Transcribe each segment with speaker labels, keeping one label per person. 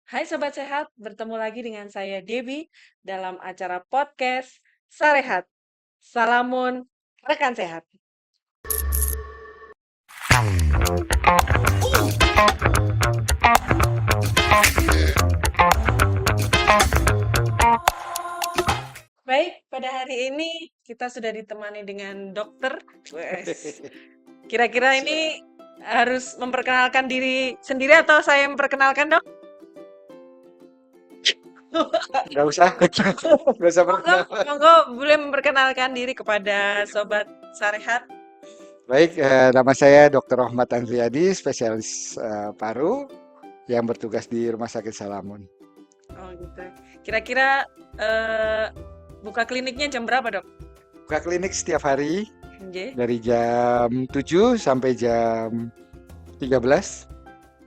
Speaker 1: Hai Sobat Sehat, bertemu lagi dengan saya Debbie dalam acara podcast Sarehat. Salamun rekan sehat. Baik, pada hari ini kita sudah ditemani dengan dokter. Wes. Kira-kira ini harus memperkenalkan diri sendiri atau saya memperkenalkan, Dok?
Speaker 2: Nggak usah, nggak usah
Speaker 1: Monggo,
Speaker 2: perkenalan.
Speaker 1: monggo boleh memperkenalkan diri kepada Sobat Sarehat.
Speaker 2: Baik, nama saya Dr. Rahmat Andriadi, spesialis paru yang bertugas di Rumah Sakit Salamun.
Speaker 1: Oh gitu. Kira-kira buka kliniknya jam berapa, Dok?
Speaker 2: Buka klinik setiap hari
Speaker 1: Nggih.
Speaker 2: dari jam 7 sampai jam 13.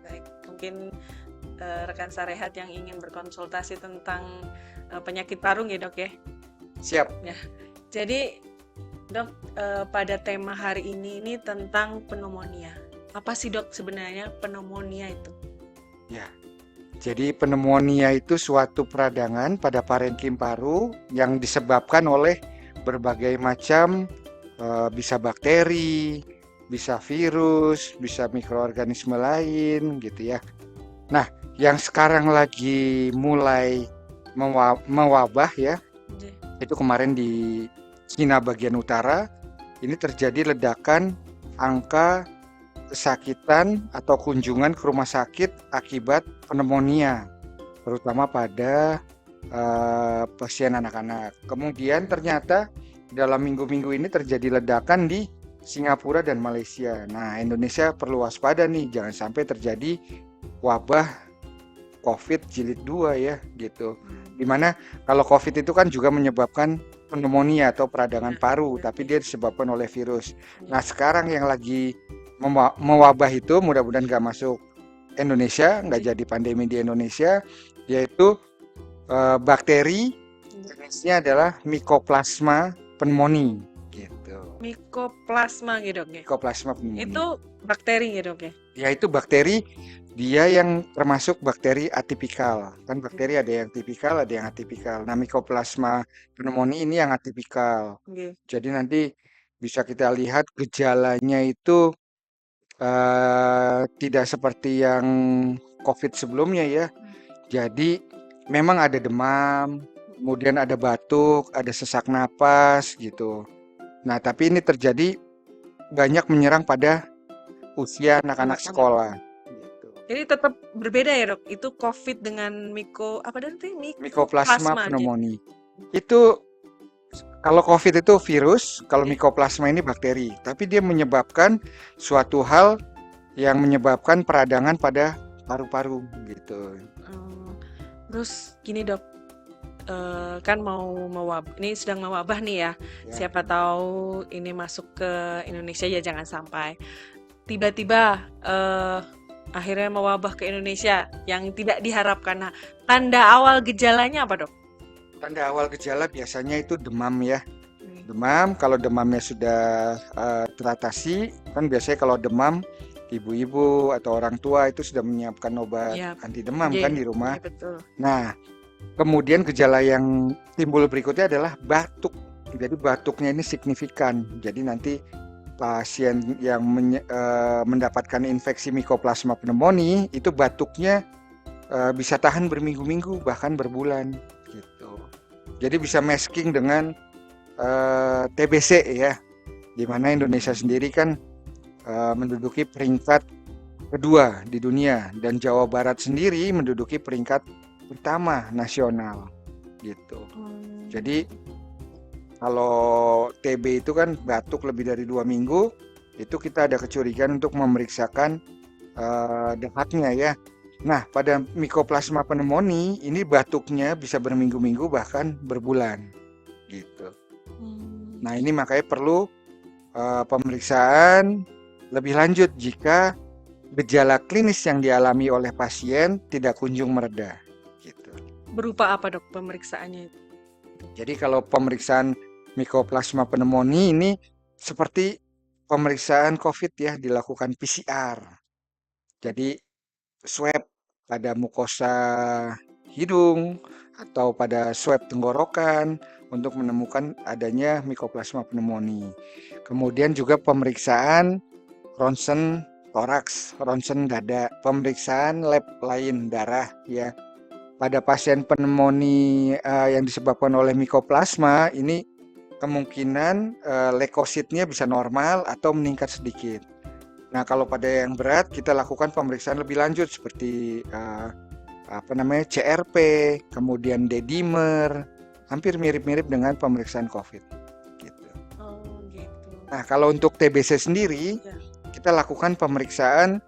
Speaker 1: Baik, mungkin rekan Sarehat yang ingin berkonsultasi tentang penyakit paru ya, Dok ya.
Speaker 2: Siap.
Speaker 1: Ya. Jadi, Dok, pada tema hari ini tentang pneumonia. Apa sih, Dok, sebenarnya pneumonia itu?
Speaker 2: Ya. Jadi pneumonia itu suatu peradangan pada parenkim paru yang disebabkan oleh berbagai macam bisa bakteri, bisa virus, bisa mikroorganisme lain gitu ya. Nah, yang sekarang lagi mulai mewabah ya,
Speaker 1: Nggih.
Speaker 2: itu kemarin di Cina bagian utara, ini terjadi ledakan angka kesakitan atau kunjungan ke rumah sakit akibat pneumonia, terutama pada pasien anak-anak. Kemudian ternyata dalam minggu-minggu ini terjadi ledakan di Singapura dan Malaysia. Nah, Indonesia perlu waspada nih, jangan sampai terjadi wabah COVID jilid 2 ya gitu. Dimana kalau COVID itu kan juga menyebabkan pneumonia atau peradangan paru, tapi dia disebabkan oleh virus. Nah, sekarang yang lagi mewabah itu mudah-mudahan nggak masuk Indonesia, nggak jadi pandemi di Indonesia, yaitu bakteri, jenisnya adalah Mycoplasma pneumoniae gitu.
Speaker 1: Mycoplasma gitu, Dok ya.
Speaker 2: Mycoplasma pneumoniae.
Speaker 1: Itu bakteri ya, Dok ya.
Speaker 2: Yaitu bakteri, dia yang termasuk bakteri atipikal. Kan bakteri ada yang tipikal, ada yang atipikal. Nah, Mycoplasma pneumoniae ini yang atipikal.
Speaker 1: Nggih.
Speaker 2: Jadi nanti bisa kita lihat gejalanya itu tidak seperti yang COVID sebelumnya ya. Jadi memang ada demam, kemudian ada batuk, ada sesak napas gitu. Nah, tapi ini terjadi banyak menyerang pada usia anak-anak sekolah. Gitu.
Speaker 1: Jadi tetap berbeda ya, Dok. Itu COVID dengan
Speaker 2: Mycoplasma
Speaker 1: Mycoplasma.
Speaker 2: pneumoniae. Itu kalau COVID itu virus, kalau Mycoplasma ini bakteri. Tapi dia menyebabkan suatu hal yang menyebabkan peradangan pada paru-paru gitu.
Speaker 1: Terus gini, Dok. Kan ini sedang mewabah nih ya. Siapa tahu ini masuk ke Indonesia ya, jangan sampai tiba-tiba akhirnya mewabah ke Indonesia yang tidak diharapkan. Nah, tanda awal gejalanya apa, Dok?
Speaker 2: Tanda awal gejala biasanya itu demam ya. Demam, kalau demamnya sudah teratasi, kan biasanya kalau demam ibu-ibu atau orang tua itu sudah menyiapkan obat anti demam kan di rumah.
Speaker 1: Iya, betul.
Speaker 2: Nah, kemudian gejala yang timbul berikutnya adalah batuk. Jadi batuknya ini signifikan. Jadi nanti pasien yang mendapatkan infeksi Mycoplasma pneumoniae itu batuknya bisa tahan berminggu-minggu bahkan berbulan gitu. Jadi bisa masking dengan TBC ya, di mana Indonesia sendiri kan menduduki peringkat kedua di dunia dan Jawa Barat sendiri menduduki peringkat pertama nasional gitu. Jadi kalau TB itu kan batuk lebih dari 2 minggu, itu kita ada kecurigaan untuk memeriksakan dahaknya ya. Nah, pada Mycoplasma pneumoniae ini batuknya bisa berminggu-minggu bahkan berbulan gitu. Nah, ini makanya perlu pemeriksaan lebih lanjut jika gejala klinis yang dialami oleh pasien tidak kunjung mereda gitu.
Speaker 1: Berupa apa, Dok, pemeriksaannya itu?
Speaker 2: Jadi kalau pemeriksaan Mycoplasma pneumoniae ini seperti pemeriksaan COVID ya, dilakukan PCR. Jadi swab pada mukosa hidung atau pada swab tenggorokan untuk menemukan adanya Mycoplasma pneumonia. Kemudian juga pemeriksaan ronsen toraks, ronsen dada, pemeriksaan lab lain darah ya. Pada pasien pneumonia yang disebabkan oleh Mycoplasma ini kemungkinan leukositnya bisa normal atau meningkat sedikit. Nah, kalau pada yang berat kita lakukan pemeriksaan lebih lanjut seperti CRP, kemudian D-dimer, hampir mirip-mirip dengan pemeriksaan COVID. Gitu.
Speaker 1: Oh, gitu.
Speaker 2: Nah, kalau untuk TBC sendiri,
Speaker 1: Ya.
Speaker 2: kita lakukan pemeriksaan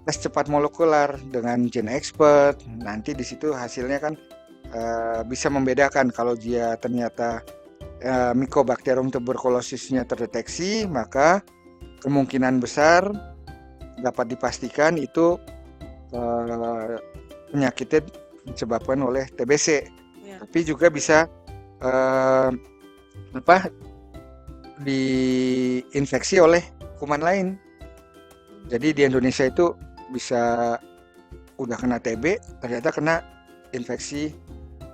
Speaker 2: tes cepat molekuler dengan GenExpert. Nanti di situ hasilnya kan bisa membedakan kalau dia ternyata Mycobacterium tuberculosisnya terdeteksi, maka kemungkinan besar dapat dipastikan itu penyakitnya disebabkan oleh TBC.
Speaker 1: Ya.
Speaker 2: Tapi juga bisa diinfeksi oleh kuman lain. Jadi di Indonesia itu bisa udah kena TB, ternyata kena infeksi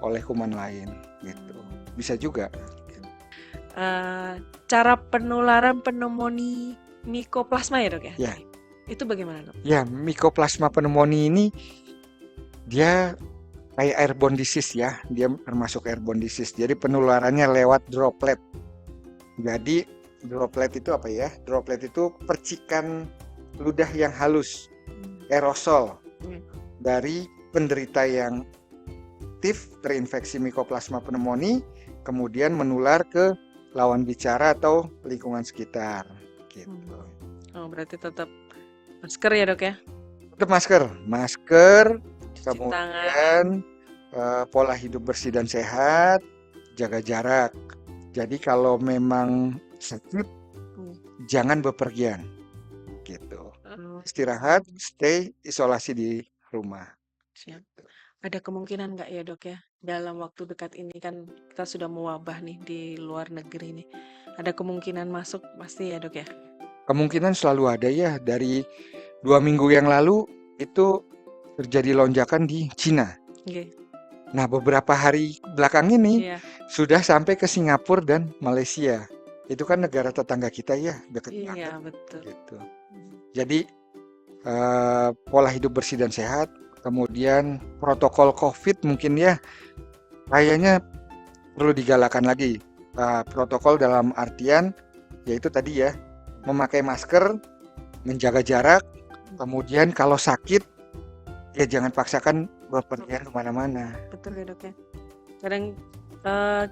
Speaker 2: oleh kuman lain gitu. Bisa juga.
Speaker 1: Cara penularan pneumonia Mycoplasma ya dok ya?
Speaker 2: Ya.
Speaker 1: Itu bagaimana dok?
Speaker 2: Ya, Mycoplasma pneumonia ini dia kayak airborne disease ya, dia termasuk airborne disease. Jadi penularannya lewat droplet. Jadi droplet itu apa ya? Droplet itu percikan ludah yang halus, aerosol dari penderita yang aktif terinfeksi Mycoplasma pneumonia, kemudian menular ke lawan bicara atau lingkungan sekitar. Gitu.
Speaker 1: Oh, berarti tetap masker ya dok ya?
Speaker 2: Tetap masker, kemudian pola hidup bersih dan sehat, jaga jarak. Jadi kalau memang sakit, jangan bepergian, gitu. Istirahat, stay isolasi di rumah.
Speaker 1: Siap. Ada kemungkinan nggak ya dok ya, dalam waktu dekat ini kan kita sudah mewabah nih di luar negeri nih, ada kemungkinan masuk pasti ya dok ya?
Speaker 2: Kemungkinan selalu ada ya. Dari 2 minggu yang lalu itu terjadi lonjakan di Cina.
Speaker 1: Okay.
Speaker 2: Nah, beberapa hari belakang ini sudah sampai ke Singapura dan Malaysia. Itu kan negara tetangga kita ya, dekat banget.
Speaker 1: Iya betul.
Speaker 2: Gitu. Jadi pola hidup bersih dan sehat, kemudian protokol COVID mungkin ya, kayaknya perlu digalakan lagi. Protokol dalam artian yaitu tadi ya, memakai masker, menjaga jarak, kemudian kalau sakit ya jangan paksakan bepergian kemana-mana.
Speaker 1: Betul ya dok ya. Kadang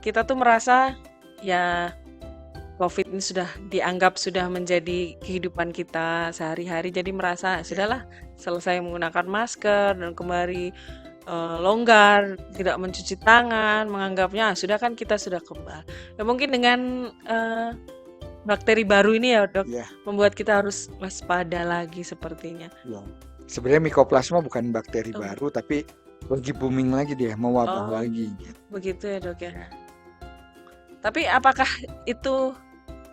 Speaker 1: kita tuh merasa ya COVID ini sudah dianggap sudah menjadi kehidupan kita sehari-hari, jadi merasa sudahlah selesai menggunakan masker dan kembali longgar, tidak mencuci tangan, menganggapnya sudah kan kita sudah kebal. Ya mungkin dengan bakteri baru ini ya dok, membuat kita harus waspada lagi sepertinya.
Speaker 2: Ya. Sebenarnya Mycoplasma bukan bakteri baru, tapi lagi booming lagi dia, mewabah lagi.
Speaker 1: Begitu ya dok ya. Tapi apakah itu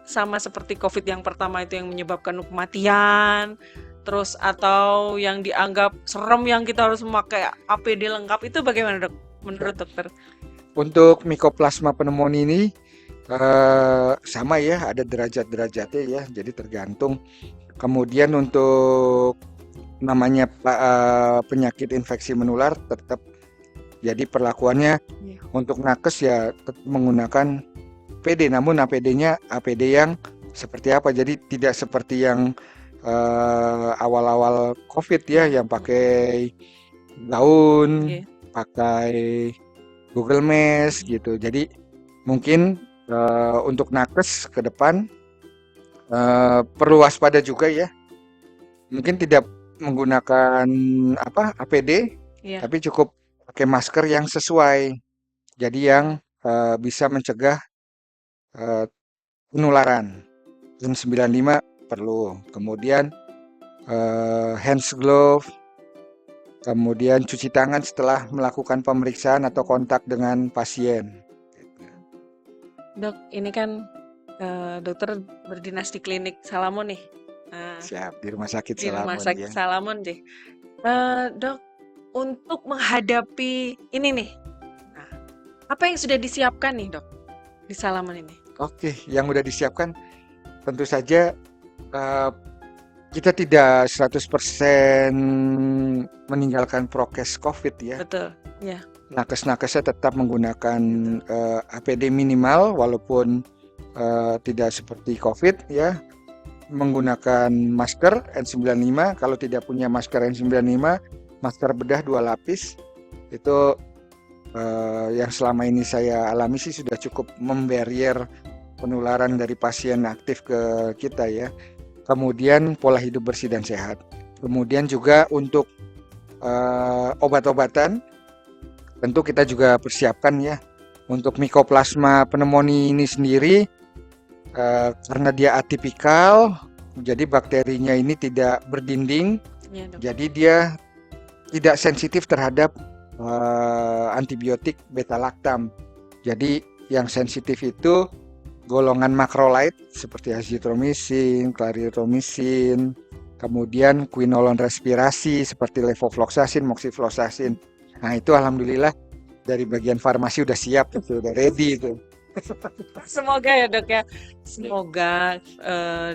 Speaker 1: sama seperti COVID yang pertama itu yang menyebabkan kematian, terus atau yang dianggap serem yang kita harus memakai APD lengkap, itu bagaimana dok menurut dokter?
Speaker 2: Untuk Mycoplasma pneumonia ini sama ya, ada derajat-derajatnya ya, jadi tergantung. Kemudian untuk namanya penyakit infeksi menular tetap jadi perlakuannya untuk nakes ya tetap menggunakan APD, namun APD-nya APD yang seperti apa, jadi tidak seperti yang awal-awal COVID ya, yang pakai gaun, pakai Google Mask gitu. Jadi mungkin untuk nakes ke depan perlu waspada juga ya. Mungkin tidak menggunakan APD, tapi cukup pakai masker yang sesuai. Jadi yang bisa mencegah penularan. N95 perlu. Kemudian hands glove. Kemudian cuci tangan setelah melakukan pemeriksaan atau kontak dengan pasien.
Speaker 1: Dok, ini kan dokter berdinas di klinik Salamon nih.
Speaker 2: Siap, di rumah sakit
Speaker 1: di
Speaker 2: Salamon.
Speaker 1: Rumah sakit Salamon deh. Dok, untuk menghadapi ini nih. Nah, apa yang sudah disiapkan nih, Dok, di Salaman ini?
Speaker 2: Oke, yang udah disiapkan tentu saja eh, kita tidak 100% meninggalkan prokes COVID ya.
Speaker 1: Betul. Ya,
Speaker 2: Nakes-nakesnya tetap menggunakan APD minimal walaupun tidak seperti COVID ya. Menggunakan masker N95, kalau tidak punya masker N95, masker bedah 2 lapis. Itu yang selama ini saya alami sih sudah cukup membarier penularan dari pasien aktif ke kita ya. Kemudian pola hidup bersih dan sehat. Kemudian juga untuk obat-obatan, tentu kita juga persiapkan ya. Untuk Mycoplasma pneumonia ini sendiri, karena dia atipikal, jadi bakterinya ini tidak berdinding,
Speaker 1: ya, Dok.
Speaker 2: jadi dia tidak sensitif terhadap antibiotik beta-laktam. Jadi yang sensitif itu golongan makrolide seperti azitromisin, clarithromycin, kemudian quinolone respirasi seperti levofloxacin, moxifloxacin. Nah itu alhamdulillah dari bagian farmasi udah siap, itu udah ready itu.
Speaker 1: Semoga ya, Dok ya. Semoga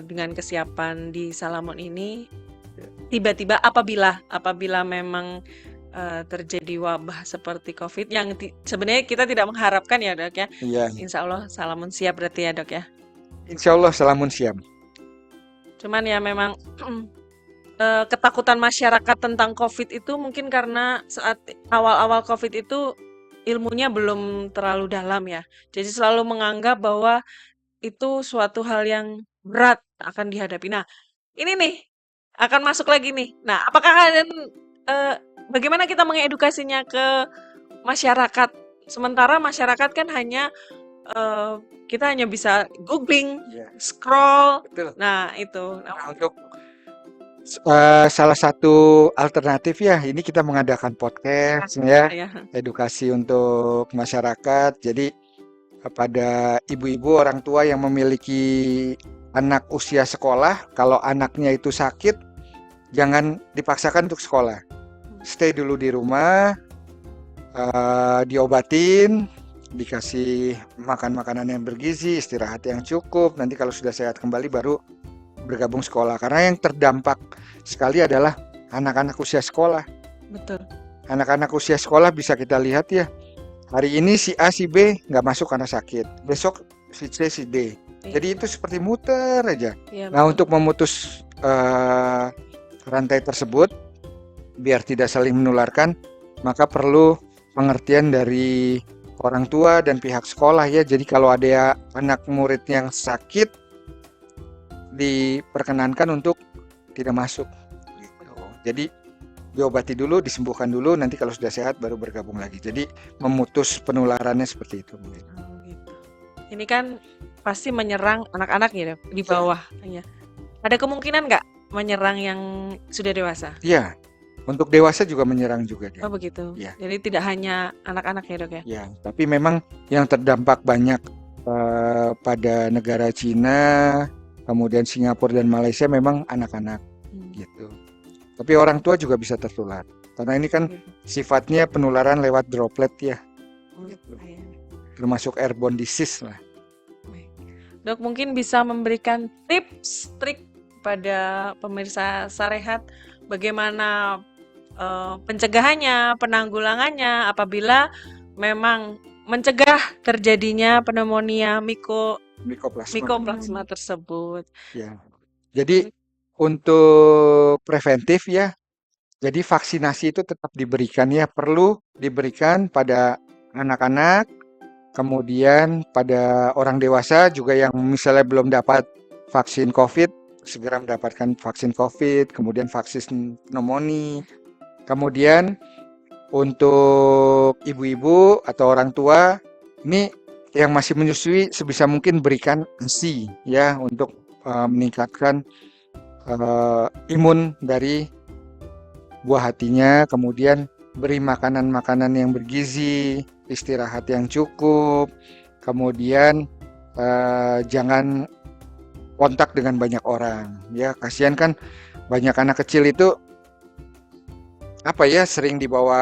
Speaker 1: dengan kesiapan di Salamon ini tiba-tiba apabila memang terjadi wabah seperti COVID yang sebenarnya kita tidak mengharapkan ya, Dok ya.
Speaker 2: Iya,
Speaker 1: Insya Allah Salamon siap berarti ya, Dok ya.
Speaker 2: insya Allah Salamun siap.
Speaker 1: Cuman ya memang ketakutan masyarakat tentang COVID itu mungkin karena saat awal-awal COVID itu ilmunya belum terlalu dalam ya. Jadi selalu menganggap bahwa itu suatu hal yang berat akan dihadapi. Nah, ini nih akan masuk lagi nih. Nah, apakah kalian bagaimana kita mengedukasinya ke masyarakat? Sementara masyarakat kan hanya kita hanya bisa googling,
Speaker 2: Ya,
Speaker 1: scroll.
Speaker 2: betul.
Speaker 1: Nah, itu.
Speaker 2: Nah, untuk salah satu alternatif ya, ini kita mengadakan podcast ya,
Speaker 1: Ya,
Speaker 2: edukasi untuk masyarakat. Jadi kepada ibu-ibu orang tua yang memiliki anak usia sekolah, kalau anaknya itu sakit, jangan dipaksakan untuk sekolah. Stay dulu di rumah, diobatin, dikasih makan makanan yang bergizi, istirahat yang cukup. Nanti kalau sudah sehat kembali baru bergabung sekolah. Karena yang terdampak sekali adalah anak-anak usia sekolah.
Speaker 1: betul.
Speaker 2: Anak-anak usia sekolah bisa kita lihat ya. Hari ini si A, si B nggak masuk karena sakit. Besok si C, si D.
Speaker 1: Iya.
Speaker 2: Jadi itu seperti muter aja.
Speaker 1: Iya,
Speaker 2: Nah,
Speaker 1: betul.
Speaker 2: untuk memutus rantai tersebut, biar tidak saling menularkan, maka perlu pengertian dari orang tua dan pihak sekolah ya. Jadi kalau ada anak murid yang sakit, diperkenankan untuk tidak masuk. Gitu. Jadi diobati dulu, disembuhkan dulu, nanti kalau sudah sehat baru bergabung lagi. Jadi memutus penularannya seperti itu.
Speaker 1: Oh, gitu. Ini kan pasti menyerang anak-anak ya, Dok, di bawah. Ya. Ada kemungkinan nggak menyerang yang sudah dewasa?
Speaker 2: Iya, untuk dewasa juga menyerang juga dia.
Speaker 1: Oh begitu.
Speaker 2: Iya.
Speaker 1: Jadi tidak hanya anak-anak ya, Dok ya?
Speaker 2: Ya, tapi memang yang terdampak banyak pada negara Cina, kemudian Singapura dan Malaysia memang anak-anak gitu. Tapi orang tua juga bisa tertular. Karena ini kan sifatnya penularan lewat droplet ya,
Speaker 1: Iya.
Speaker 2: termasuk airborne disease lah.
Speaker 1: Baik. Dok mungkin bisa memberikan tips, trik pada pemirsa Sarehat bagaimana pencegahannya, penanggulangannya apabila memang mencegah terjadinya pneumonia Mycoplasma tersebut.
Speaker 2: Ya. Jadi untuk preventif ya, jadi vaksinasi itu tetap diberikan ya, perlu diberikan pada anak-anak, kemudian pada orang dewasa juga yang misalnya belum dapat vaksin COVID, segera mendapatkan vaksin COVID, kemudian vaksin pneumonia. Kemudian untuk ibu-ibu atau orang tua, ini yang masih menyusui sebisa mungkin berikan ASI ya untuk meningkatkan imun dari buah hatinya, kemudian beri makanan-makanan yang bergizi, istirahat yang cukup, kemudian jangan kontak dengan banyak orang. Ya, kasihan kan banyak anak kecil itu apa ya, sering dibawa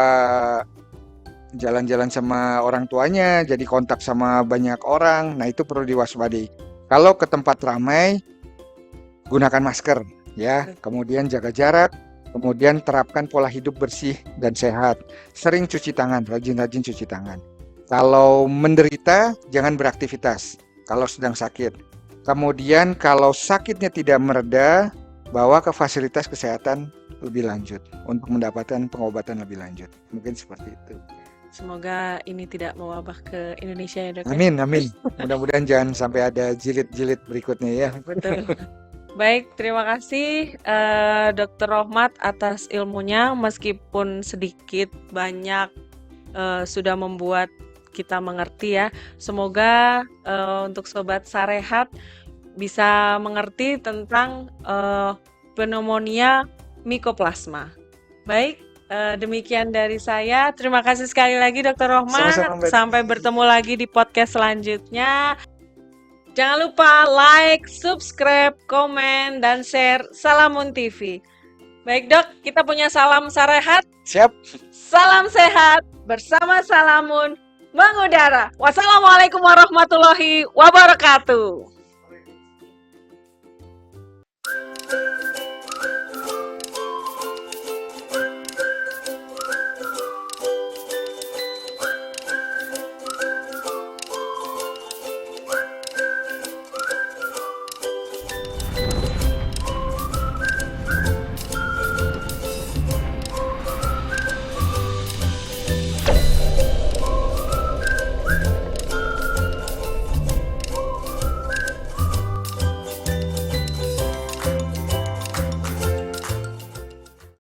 Speaker 2: jalan-jalan sama orang tuanya, jadi kontak sama banyak orang. Nah, itu perlu diwaspadai. Kalau ke tempat ramai, gunakan masker ya, kemudian jaga jarak, kemudian terapkan pola hidup bersih dan sehat. Sering cuci tangan, rajin-rajin cuci tangan. Kalau menderita, jangan beraktivitas kalau sedang sakit. Kemudian kalau sakitnya tidak mereda, bawa ke fasilitas kesehatan lebih lanjut untuk mendapatkan pengobatan lebih lanjut. Mungkin seperti itu.
Speaker 1: Semoga ini tidak mewabah ke Indonesia ya, Dok.
Speaker 2: Amin, amin. Mudah-mudahan jangan sampai ada jilid-jilid berikutnya ya.
Speaker 1: Betul. Baik, terima kasih Dr. Rohmat atas ilmunya, meskipun sedikit banyak sudah membuat kita mengerti ya. Semoga untuk Sobat Sarehat bisa mengerti tentang pneumonia Mycoplasma. Baik, demikian dari saya. Terima kasih sekali lagi Dr. Rohmat.
Speaker 2: Sama-sama, Mbak.
Speaker 1: Sampai bertemu lagi di podcast selanjutnya. Jangan lupa like, subscribe, komen, dan share Salamun TV. Baik Dok, kita punya salam Sarehat.
Speaker 2: Siap.
Speaker 1: Salam sehat bersama Salamun mengudara. Wassalamualaikum warahmatullahi wabarakatuh.